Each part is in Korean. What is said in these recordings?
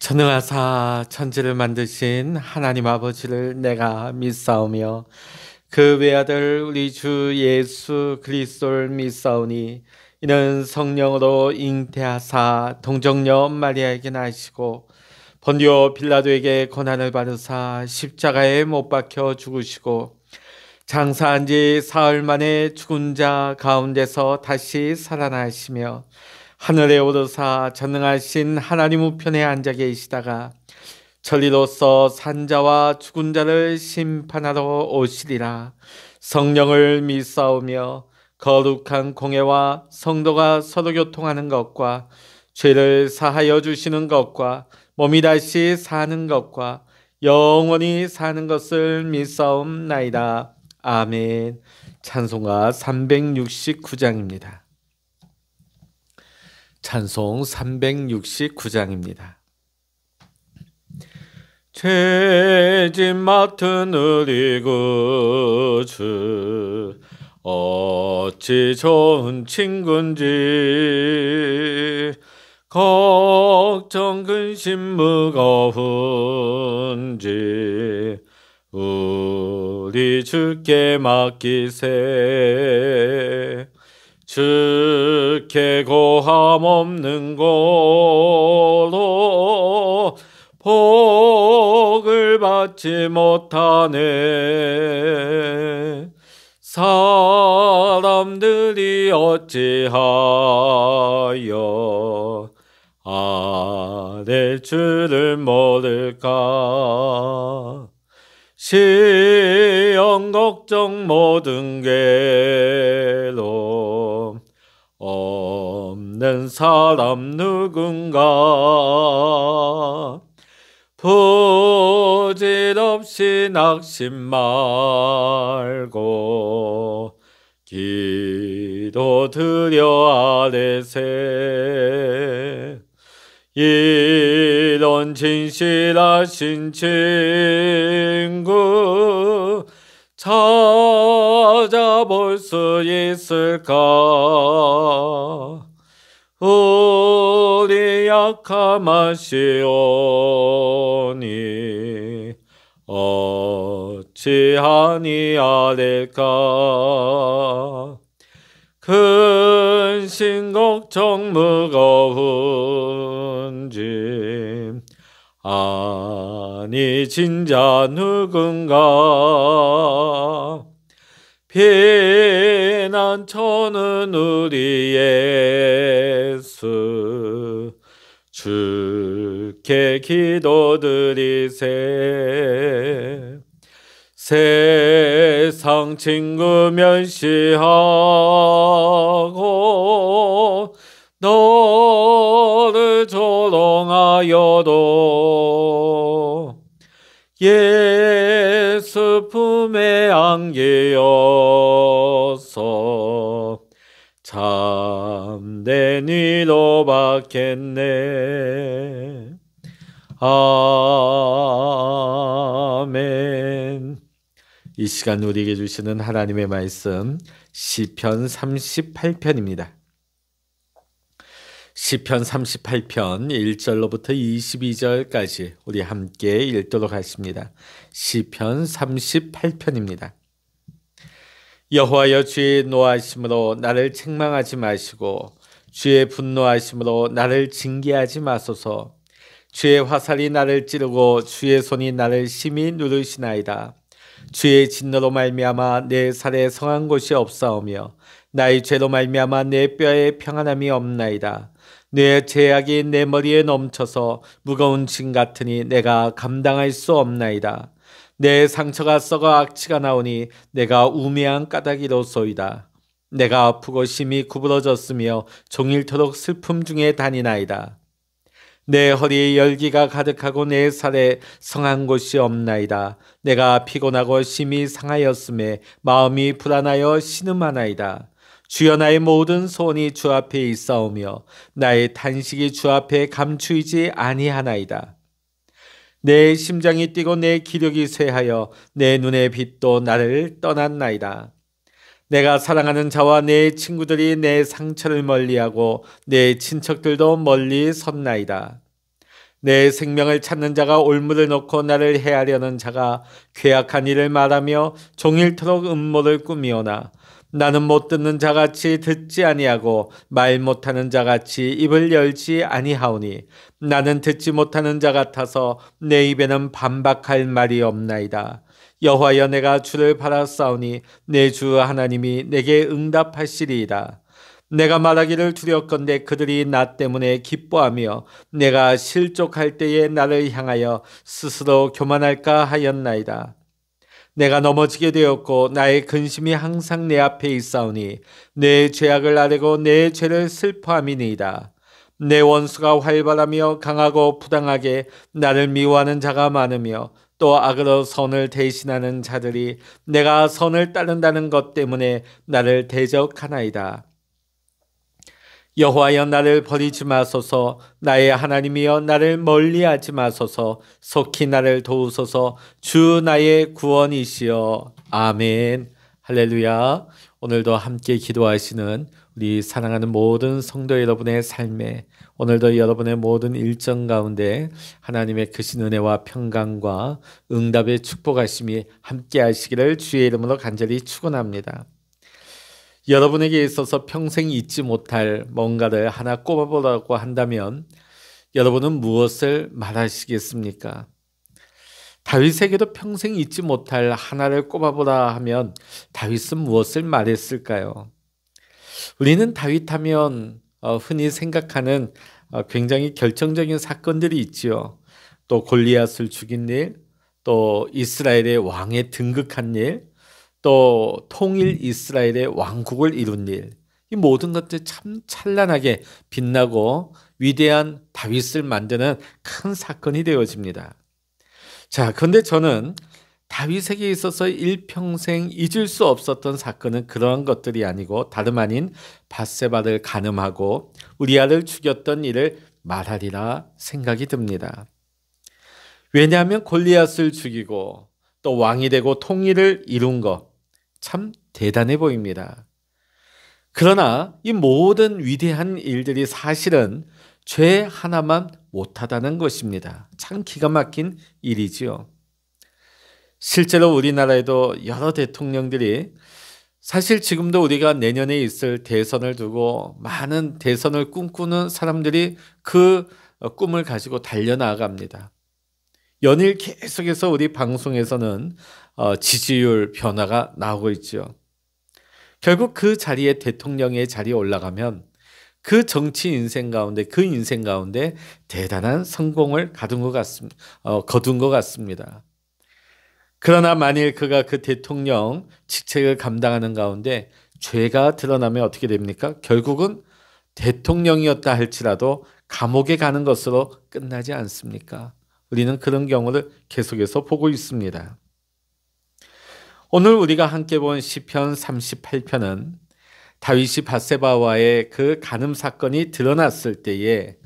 전능하사 천지를 만드신 하나님 아버지를 내가 믿사오며 그 외아들 우리 주 예수 그리스도를 믿사오니 이는 성령으로 잉태하사 동정녀 마리아에게 나시고 본디오 빌라도에게 고난을 받으사 십자가에 못 박혀 죽으시고 장사한 지 사흘 만에 죽은 자 가운데서 다시 살아나시며 하늘에 오르사 전능하신 하나님 우편에 앉아 계시다가 천리로서 산자와 죽은 자를 심판하러 오시리라. 성령을 믿사오며 거룩한 공회와 성도가 서로 교통하는 것과 죄를 사하여 주시는 것과 몸이 다시 사는 것과 영원히 사는 것을 믿사옵나이다. 아멘. 찬송가 369장입니다. 찬송 369장입니다. 죄짐 맡은 우리 구주 어찌 좋은 친군지 걱정 근심 무거운지 우리 주께 맡기세. 주께 고함 없는 고로 복을 받지 못하네. 사람들이 어찌하여 아랠 줄을 모를까. 시험 걱정 모든 괴로움 없는 사람 누군가. 부질없이 낙심 말고 기도 드려 아뢰세. 이런 진실하신 친구 찾아볼 수 있을까. 우리 약함하시오니 어찌하니 아랠까. 근심 걱정 무거운지 아니 진자 누군가. 피난처는 우리 예수 주께 기도드리세. 세상 친구 멸시하고 너를 조롱하여도 예수 품에 안기어서 참된 위로 받겠네. 아멘. 이 시간 우리에게 주시는 하나님의 말씀 시편 38편입니다. 시편 38편 1절로부터 22절까지 우리 함께 읽도록 하십니다. 시편 38편입니다. 여호와여, 주의 노하심으로 나를 책망하지 마시고 주의 분노하심으로 나를 징계하지 마소서. 주의 화살이 나를 찌르고 주의 손이 나를 심히 누르시나이다. 주의 진노로 말미암아 내 살에 성한 곳이 없사오며 나의 죄로 말미암아 내 뼈에 평안함이 없나이다. 내 죄악이 내 머리에 넘쳐서 무거운 짐 같으니 내가 감당할 수 없나이다. 내 상처가 썩어 악취가 나오니 내가 우매한 까닭이로소이다. 내가 아프고 심히 구부러졌으며 종일토록 슬픔 중에 다니나이다. 내 허리에 열기가 가득하고 내 살에 성한 곳이 없나이다. 내가 피곤하고 심히 상하였음에 마음이 불안하여 신음하나이다. 주여, 나의 모든 소원이 주 앞에 있사오며 나의 탄식이 주 앞에 감추이지 아니하나이다. 내 심장이 뛰고 내 기력이 쇠하여 내 눈의 빛도 나를 떠났나이다. 내가 사랑하는 자와 내 친구들이 내 상처를 멀리하고 내 친척들도 멀리 섰나이다. 내 생명을 찾는 자가 올무를 놓고 나를 해하려는 자가 괴악한 일을 말하며 종일토록 음모를 꾸미오나 나는 못 듣는 자같이 듣지 아니하고 말 못하는 자같이 입을 열지 아니하오니 나는 듣지 못하는 자 같아서 내 입에는 반박할 말이 없나이다. 여호와여, 내가 주를 바라싸우니 내 주 하나님이 내게 응답하시리이다. 내가 말하기를 두렵건대 그들이 나 때문에 기뻐하며 내가 실족할 때에 나를 향하여 스스로 교만할까 하였나이다. 내가 넘어지게 되었고 나의 근심이 항상 내 앞에 있사오니 내 죄악을 아뢰고 내 죄를 슬퍼함이니이다. 내 원수가 활발하며 강하고 부당하게 나를 미워하는 자가 많으며 또 악으로 선을 대신하는 자들이 내가 선을 따른다는 것 때문에 나를 대적하나이다. 여호와여, 나를 버리지 마소서. 나의 하나님이여, 나를 멀리하지 마소서. 속히 나를 도우소서. 주 나의 구원이시여. 아멘. 할렐루야. 오늘도 함께 기도하시는 우리 사랑하는 모든 성도 여러분의 삶에, 오늘도 여러분의 모든 일정 가운데 하나님의 크신 은혜와 평강과 응답의 축복하심이 함께 하시기를 주의 이름으로 간절히 축원합니다. 여러분에게 있어서 평생 잊지 못할 뭔가를 하나 꼽아보라고 한다면 여러분은 무엇을 말하시겠습니까? 다윗에게도 평생 잊지 못할 하나를 꼽아보라 하면 다윗은 무엇을 말했을까요? 우리는 다윗하면 흔히 생각하는 굉장히 결정적인 사건들이 있지요. 또 골리앗을 죽인 일, 또 이스라엘의 왕에 등극한 일, 또 통일 이스라엘의 왕국을 이룬 일, 이 모든 것들 참 찬란하게 빛나고 위대한 다윗을 만드는 큰 사건이 되어집니다. 자, 그런데 저는 다윗에게 있어서 일평생 잊을 수 없었던 사건은 그러한 것들이 아니고 다름 아닌 밧세바를 간음하고 우리아를 죽였던 일을 말하리라 생각이 듭니다. 왜냐하면 골리앗을 죽이고 또 왕이 되고 통일을 이룬 것 참 대단해 보입니다. 그러나 이 모든 위대한 일들이 사실은 죄 하나만 못하다는 것입니다. 참 기가 막힌 일이지요. 실제로 우리나라에도 여러 대통령들이 사실 지금도 우리가 내년에 있을 대선을 두고 많은 대선을 꿈꾸는 사람들이 그 꿈을 가지고 달려나갑니다. 연일 계속해서 우리 방송에서는 지지율 변화가 나오고 있죠. 결국 그 자리에 대통령의 자리에 올라가면 그 정치 인생 가운데 그 인생 가운데 대단한 성공을 거둔 것 같습니다. 그러나 만일 그가 그 대통령 직책을 감당하는 가운데 죄가 드러나면 어떻게 됩니까? 결국은 대통령이었다 할지라도 감옥에 가는 것으로 끝나지 않습니까? 우리는 그런 경우를 계속해서 보고 있습니다. 오늘 우리가 함께 본 시편 38편은 다윗이 밧세바와의 그 간음 사건이 드러났을 때에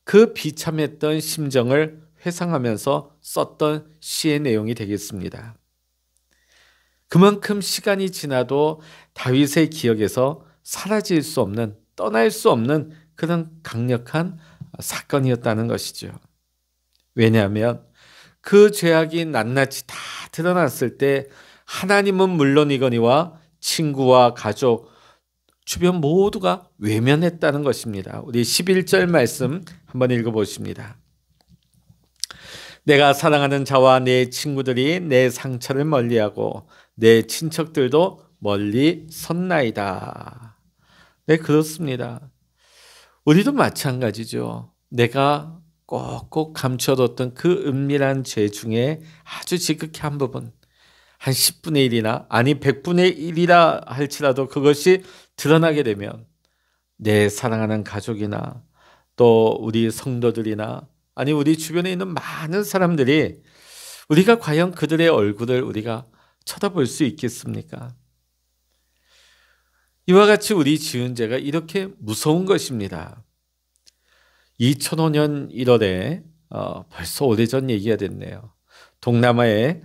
그 비참했던 심정을 회상하면서 썼던 시의 내용이 되겠습니다. 그만큼 시간이 지나도 다윗의 기억에서 사라질 수 없는, 떠날 수 없는 그런 강력한 사건이었다는 것이죠. 왜냐하면 그 죄악이 낱낱이 다 드러났을 때 하나님은 물론이거니와 친구와 가족, 주변 모두가 외면했다는 것입니다. 우리 11절 말씀 한번 읽어보십니다. 내가 사랑하는 자와 내 친구들이 내 상처를 멀리하고 내 친척들도 멀리 섰나이다. 네, 그렇습니다. 우리도 마찬가지죠. 내가 꼭꼭 감춰뒀던 그 은밀한 죄 중에 아주 지극히 한 부분, 한 10분의 1이나 아니 100분의 1이라 할지라도 그것이 드러나게 되면 내 사랑하는 가족이나 또 우리 성도들이나 아니 우리 주변에 있는 많은 사람들이 우리가 과연 그들의 얼굴을 우리가 쳐다볼 수 있겠습니까? 이와 같이 우리 지은 죄가 이렇게 무서운 것입니다. 2005년 1월에 벌써 오래전 얘기가 됐네요. 동남아에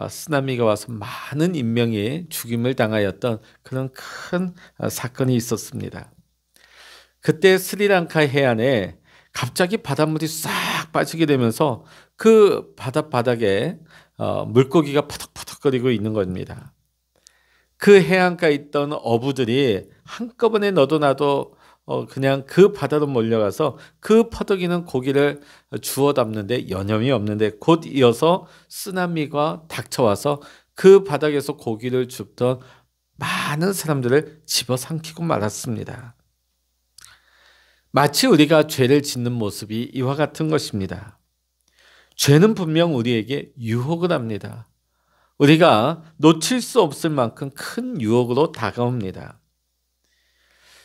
쓰나미가 와서 많은 인명이 죽임을 당하였던 그런 큰 사건이 있었습니다. 그때 스리랑카 해안에 갑자기 바닷물이 싹 쫙 빠지게 되면서 그 바닷바닥에 물고기가 퍼덕퍼덕거리고 있는 겁니다. 그 해안가에 있던 어부들이 한꺼번에 너도 나도 그냥 그 바다로 몰려가서 그 퍼덕이는 고기를 주워 담는데 여념이 없는데 곧 이어서 쓰나미가 닥쳐와서 그 바닥에서 고기를 줍던 많은 사람들을 집어삼키고 말았습니다. 마치 우리가 죄를 짓는 모습이 이와 같은 것입니다. 죄는 분명 우리에게 유혹을 합니다. 우리가 놓칠 수 없을 만큼 큰 유혹으로 다가옵니다.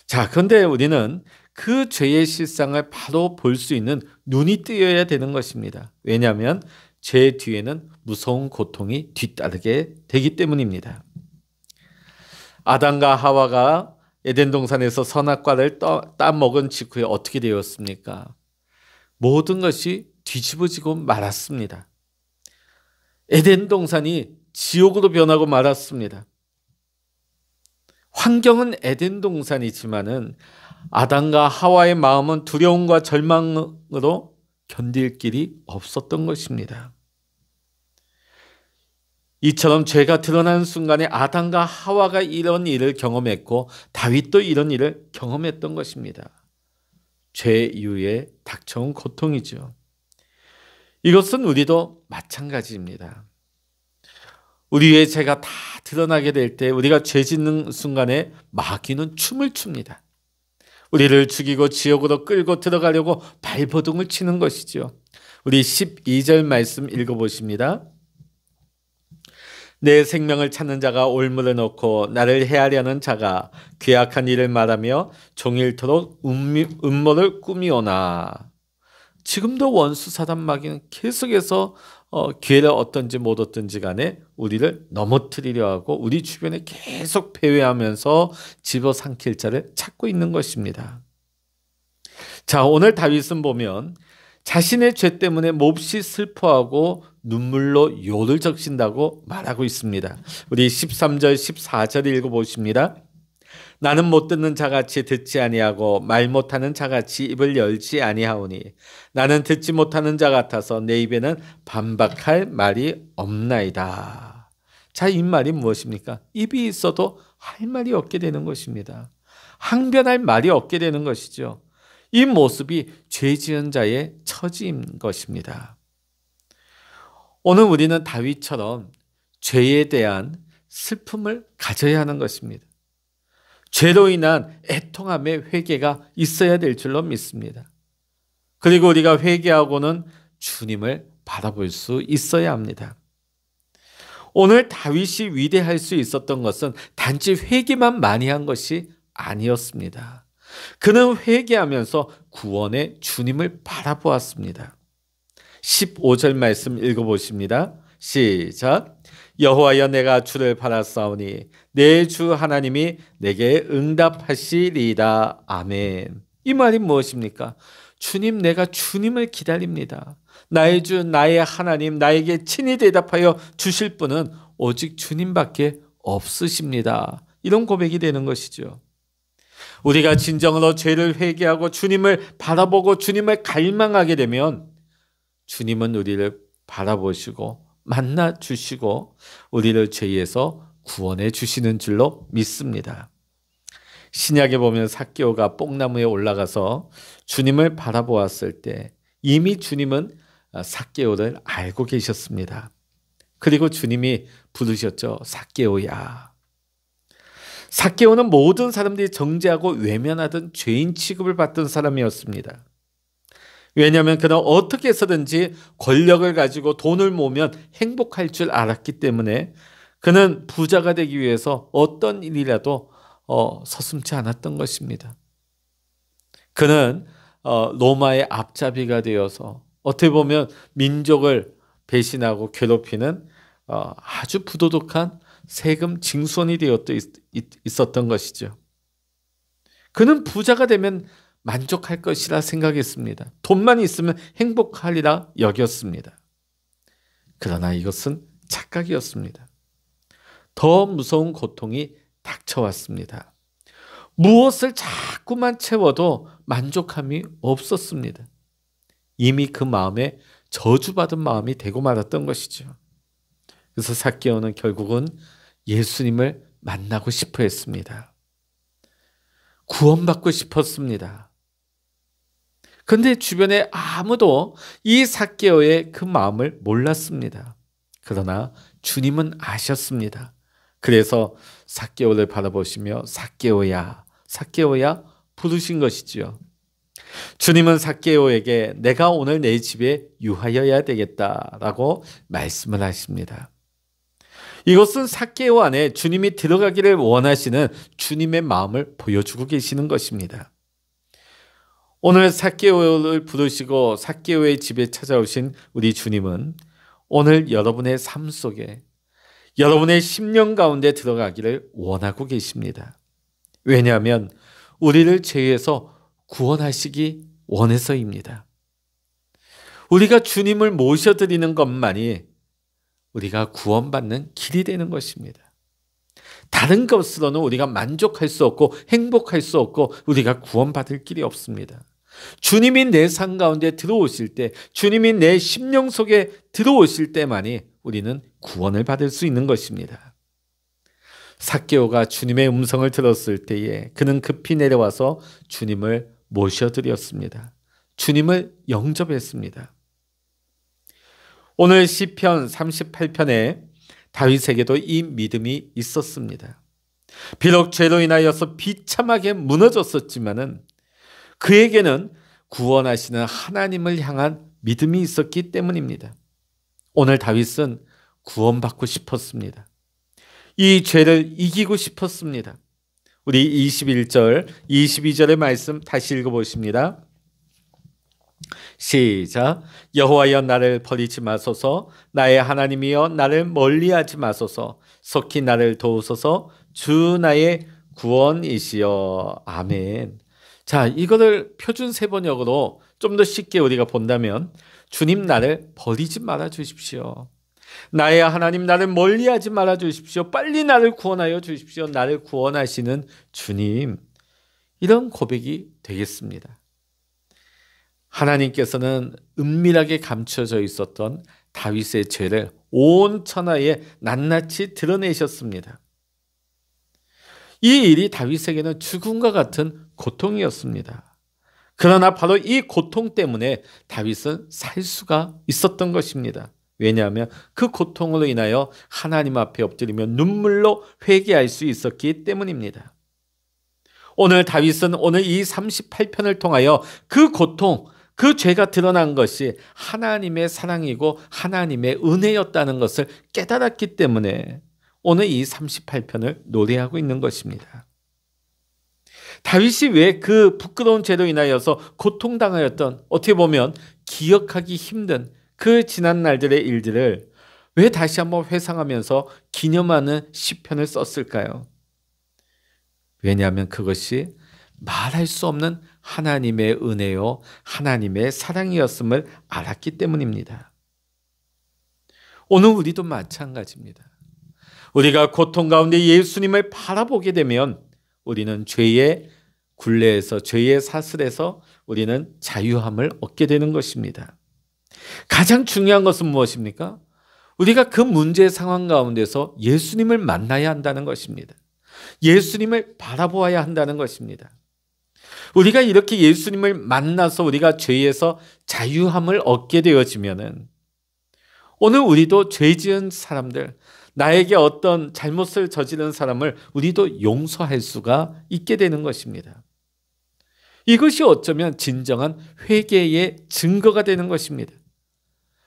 자, 그런데 우리는 그 죄의 실상을 바로 볼 수 있는 눈이 뜨여야 되는 것입니다. 왜냐하면 죄 뒤에는 무서운 고통이 뒤따르게 되기 때문입니다. 아담과 하와가 에덴 동산에서 선악과를 따먹은 직후에 어떻게 되었습니까? 모든 것이 뒤집어지고 말았습니다. 에덴 동산이 지옥으로 변하고 말았습니다. 환경은 에덴 동산이지만은 아담과 하와의 마음은 두려움과 절망으로 견딜 길이 없었던 것입니다. 이처럼 죄가 드러나는 순간에 아담과 하와가 이런 일을 경험했고 다윗도 이런 일을 경험했던 것입니다. 죄 이후에 닥쳐온 고통이죠. 이것은 우리도 마찬가지입니다. 우리의 죄가 다 드러나게 될 때 우리가 죄 짓는 순간에 마귀는 춤을 춥니다. 우리를 죽이고 지옥으로 끌고 들어가려고 발버둥을 치는 것이죠. 우리 12절 말씀 읽어보십니다. 내 생명을 찾는 자가 올무를 놓고 나를 해하려는 자가 괴악한 일을 말하며 종일토록 음모를 꾸미오나. 지금도 원수 사단 마귀는 계속해서 기회를 얻든지 못 얻든지 간에 우리를 넘어뜨리려 하고 우리 주변에 계속 배회하면서 집어삼킬 자를 찾고 있는 것입니다. 자, 오늘 다윗은 보면 자신의 죄 때문에 몹시 슬퍼하고 눈물로 요를 적신다고 말하고 있습니다. 우리 13절 14절 읽어보십니다. 나는 못 듣는 자같이 듣지 아니하고 말 못하는 자같이 입을 열지 아니하오니 나는 듣지 못하는 자 같아서 내 입에는 반박할 말이 없나이다. 자, 이 말이 무엇입니까? 입이 있어도 할 말이 없게 되는 것입니다. 항변할 말이 없게 되는 것이죠. 이 모습이 죄 지은 자의 처지인 것입니다. 오늘 우리는 다윗처럼 죄에 대한 슬픔을 가져야 하는 것입니다. 죄로 인한 애통함의 회개가 있어야 될 줄로 믿습니다. 그리고 우리가 회개하고는 주님을 바라볼 수 있어야 합니다. 오늘 다윗이 위대할 수 있었던 것은 단지 회개만 많이 한 것이 아니었습니다. 그는 회개하면서 구원의 주님을 바라보았습니다. 15절 말씀 읽어보십니다. 시작. 여호와여 내가 주를 바라사오니 내 주 하나님이 내게 응답하시리이다. 아멘. 이 말이 무엇입니까? 주님, 내가 주님을 기다립니다. 나의 주, 나의 하나님, 나에게 친히 대답하여 주실 분은 오직 주님밖에 없으십니다. 이런 고백이 되는 것이죠. 우리가 진정으로 죄를 회개하고 주님을 바라보고 주님을 갈망하게 되면 주님은 우리를 바라보시고 만나 주시고 우리를 죄에서 구원해 주시는 줄로 믿습니다. 신약에 보면 삭개오가 뽕나무에 올라가서 주님을 바라보았을 때 이미 주님은 삭개오를 알고 계셨습니다. 그리고 주님이 부르셨죠. 삭개오야. 삭개오는 모든 사람들이 정죄하고 외면하던 죄인 취급을 받던 사람이었습니다. 왜냐하면 그는 어떻게 해서든지 권력을 가지고 돈을 모으면 행복할 줄 알았기 때문에 그는 부자가 되기 위해서 어떤 일이라도 서슴지 않았던 것입니다. 그는 로마의 앞잡이가 되어서 어떻게 보면 민족을 배신하고 괴롭히는 아주 부도덕한 세금 징수원이 되어 있었던 것이죠. 그는 부자가 되면 만족할 것이라 생각했습니다. 돈만 있으면 행복하리라 여겼습니다. 그러나 이것은 착각이었습니다. 더 무서운 고통이 닥쳐왔습니다. 무엇을 자꾸만 채워도 만족함이 없었습니다. 이미 그 마음에 저주받은 마음이 되고 말았던 것이죠. 그래서 삭개오는 결국은 예수님을 만나고 싶어 했습니다. 구원받고 싶었습니다. 그런데 주변에 아무도 이 삭개오의 그 마음을 몰랐습니다. 그러나 주님은 아셨습니다. 그래서 삭개오를 바라보시며 삭개오야, 삭개오야 부르신 것이지요. 주님은 삭개오에게 내가 오늘 내 집에 유하여야 되겠다라고 말씀을 하십니다. 이것은 삭개오 안에 주님이 들어가기를 원하시는 주님의 마음을 보여주고 계시는 것입니다. 오늘 삭개오를 부르시고 삭개오의 집에 찾아오신 우리 주님은 오늘 여러분의 삶 속에 여러분의 심령 가운데 들어가기를 원하고 계십니다. 왜냐하면 우리를 죄에서 구원하시기 원해서입니다. 우리가 주님을 모셔드리는 것만이 우리가 구원받는 길이 되는 것입니다. 다른 것으로는 우리가 만족할 수 없고 행복할 수 없고 우리가 구원받을 길이 없습니다. 주님이 내 삶 가운데 들어오실 때, 주님이 내 심령 속에 들어오실 때만이 우리는 구원을 받을 수 있는 것입니다. 삭개오가 주님의 음성을 들었을 때에 그는 급히 내려와서 주님을 모셔드렸습니다. 주님을 영접했습니다. 오늘 시편 38편에 다윗에게도 이 믿음이 있었습니다. 비록 죄로 인하여서 비참하게 무너졌었지만은 그에게는 구원하시는 하나님을 향한 믿음이 있었기 때문입니다. 오늘 다윗은 구원받고 싶었습니다. 이 죄를 이기고 싶었습니다. 우리 21절, 22절의 말씀 다시 읽어보십니다. 시작. 여호와여 나를 버리지 마소서, 나의 하나님이여 나를 멀리하지 마소서, 속히 나를 도우소서, 주 나의 구원이시여. 아멘. 자, 이거를 표준 세번역으로 좀 더 쉽게 우리가 본다면 주님 나를 버리지 말아 주십시오. 나의 하나님 나를 멀리하지 말아 주십시오. 빨리 나를 구원하여 주십시오. 나를 구원하시는 주님. 이런 고백이 되겠습니다. 하나님께서는 은밀하게 감춰져 있었던 다윗의 죄를 온 천하에 낱낱이 드러내셨습니다. 이 일이 다윗에게는 죽음과 같은 고통이었습니다. 그러나 바로 이 고통 때문에 다윗은 살 수가 있었던 것입니다. 왜냐하면 그 고통으로 인하여 하나님 앞에 엎드리며 눈물로 회개할 수 있었기 때문입니다. 오늘 다윗은 오늘 이 38편을 통하여 그 고통, 그 죄가 드러난 것이 하나님의 사랑이고 하나님의 은혜였다는 것을 깨달았기 때문에 오늘 이 38편을 노래하고 있는 것입니다. 다윗이 왜 그 부끄러운 죄로 인하여서 고통당하였던, 어떻게 보면 기억하기 힘든 그 지난 날들의 일들을 왜 다시 한번 회상하면서 기념하는 시편을 썼을까요? 왜냐하면 그것이 말할 수 없는 하나님의 은혜요, 하나님의 사랑이었음을 알았기 때문입니다. 오늘 우리도 마찬가지입니다. 우리가 고통 가운데 예수님을 바라보게 되면 우리는 죄의 굴레에서, 죄의 사슬에서 우리는 자유함을 얻게 되는 것입니다. 가장 중요한 것은 무엇입니까? 우리가 그 문제 상황 가운데서 예수님을 만나야 한다는 것입니다. 예수님을 바라보아야 한다는 것입니다. 우리가 이렇게 예수님을 만나서 우리가 죄에서 자유함을 얻게 되어지면은 오늘 우리도 죄 지은 사람들, 나에게 어떤 잘못을 저지른 사람을 우리도 용서할 수가 있게 되는 것입니다. 이것이 어쩌면 진정한 회개의 증거가 되는 것입니다.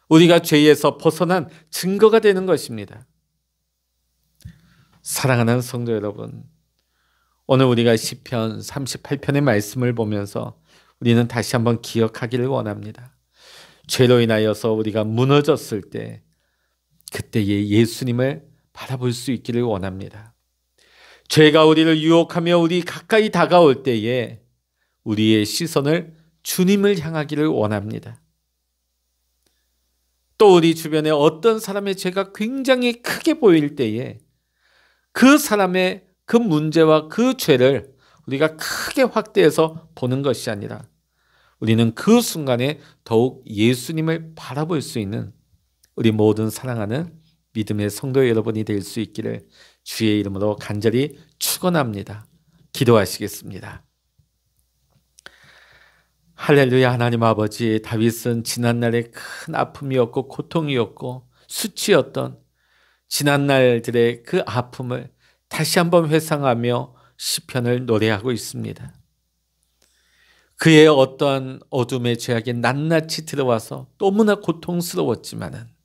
우리가 죄에서 벗어난 증거가 되는 것입니다. 사랑하는 성도 여러분, 오늘 우리가 시편 38편의 말씀을 보면서 우리는 다시 한번 기억하기를 원합니다. 죄로 인하여서 우리가 무너졌을 때 그때의 예수님을 바라볼 수 있기를 원합니다. 죄가 우리를 유혹하며 우리 가까이 다가올 때에 우리의 시선을 주님을 향하기를 원합니다. 또 우리 주변에 어떤 사람의 죄가 굉장히 크게 보일 때에 그 사람의 그 문제와 그 죄를 우리가 크게 확대해서 보는 것이 아니라 우리는 그 순간에 더욱 예수님을 바라볼 수 있는 우리 모든 사랑하는 믿음의 성도 여러분이 될 수 있기를 주의 이름으로 간절히 축원합니다. 기도하시겠습니다. 할렐루야. 하나님 아버지, 다윗은 지난날에 큰 아픔이었고 고통이었고 수치였던 지난날들의 그 아픔을 다시 한번 회상하며 시편을 노래하고 있습니다. 그의 어떠한 어둠의 죄악이 낱낱이 들어와서 너무나 고통스러웠지만은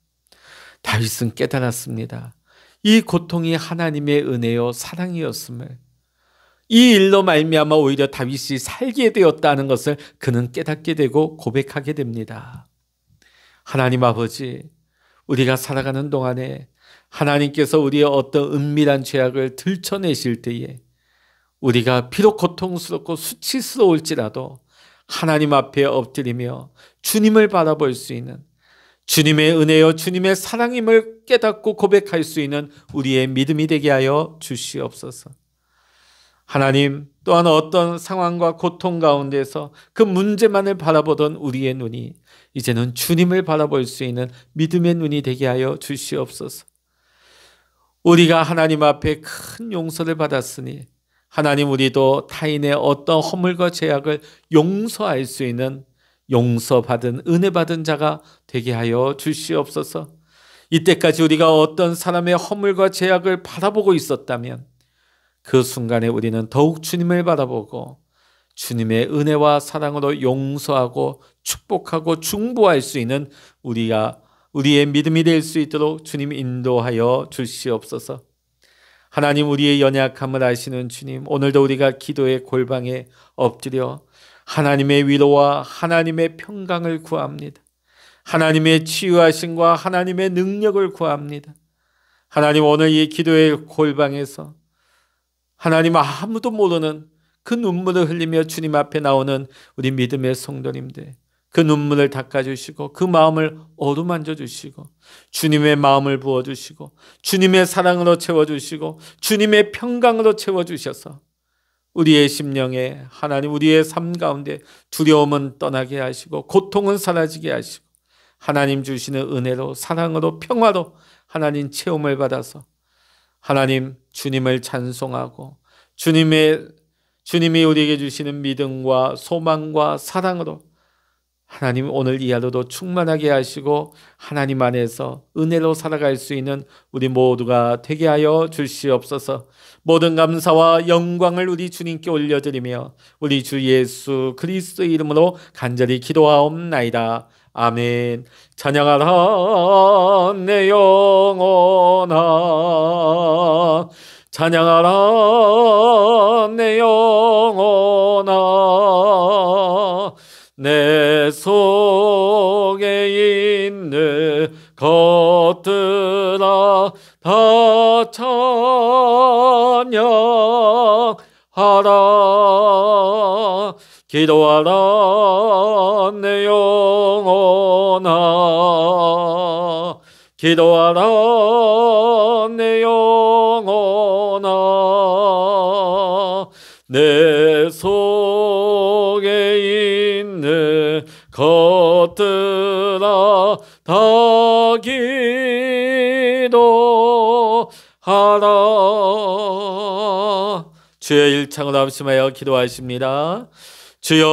다윗은 깨달았습니다. 이 고통이 하나님의 은혜요 사랑이었음을, 이 일로 말미암아 오히려 다윗이 살게 되었다는 것을 그는 깨닫게 되고 고백하게 됩니다. 하나님 아버지, 우리가 살아가는 동안에 하나님께서 우리의 어떤 은밀한 죄악을 들춰내실 때에 우리가 비록 고통스럽고 수치스러울지라도 하나님 앞에 엎드리며 주님을 바라볼 수 있는, 주님의 은혜요 주님의 사랑임을 깨닫고 고백할 수 있는 우리의 믿음이 되게 하여 주시옵소서. 하나님, 또한 어떤 상황과 고통 가운데서 그 문제만을 바라보던 우리의 눈이 이제는 주님을 바라볼 수 있는 믿음의 눈이 되게 하여 주시옵소서. 우리가 하나님 앞에 큰 용서를 받았으니 하나님, 우리도 타인의 어떤 허물과 죄악을 용서할 수 있는 용서받은 은혜받은 자가 되게 하여 주시옵소서. 이때까지 우리가 어떤 사람의 허물과 죄악을 바라보고 있었다면 그 순간에 우리는 더욱 주님을 바라보고 주님의 은혜와 사랑으로 용서하고 축복하고 중보할 수 있는 우리의 믿음이 될 수 있도록 주님 인도하여 주시옵소서. 하나님, 우리의 연약함을 아시는 주님, 오늘도 우리가 기도의 골방에 엎드려 하나님의 위로와 하나님의 평강을 구합니다. 하나님의 치유하심과 하나님의 능력을 구합니다. 하나님, 오늘 이 기도의 골방에서 하나님, 아무도 모르는 그 눈물을 흘리며 주님 앞에 나오는 우리 믿음의 성도님들, 그 눈물을 닦아주시고 그 마음을 어루만져 주시고 주님의 마음을 부어주시고 주님의 사랑으로 채워주시고 주님의 평강으로 채워주셔서 우리의 심령에, 하나님, 우리의 삶 가운데 두려움은 떠나게 하시고 고통은 사라지게 하시고 하나님 주시는 은혜로, 사랑으로, 평화로 하나님 체험을 받아서 하나님 주님을 찬송하고 주님이 우리에게 주시는 믿음과 소망과 사랑으로 하나님 오늘 이 하루도 충만하게 하시고 하나님 안에서 은혜로 살아갈 수 있는 우리 모두가 되게 하여 주시옵소서. 모든 감사와 영광을 우리 주님께 올려드리며 우리 주 예수 그리스도의 이름으로 간절히 기도하옵나이다. 아멘. 찬양하라 내 영혼아, 찬양하라 내 영혼아, 내 속에 있는 것들아 다 찬양하라. 기도하라 내 영혼아, 기도하라 내 영혼아, 내 속에 있는 것들아 다 기도하라. 주의 일창을 합심하여 기도하십니다. 주여,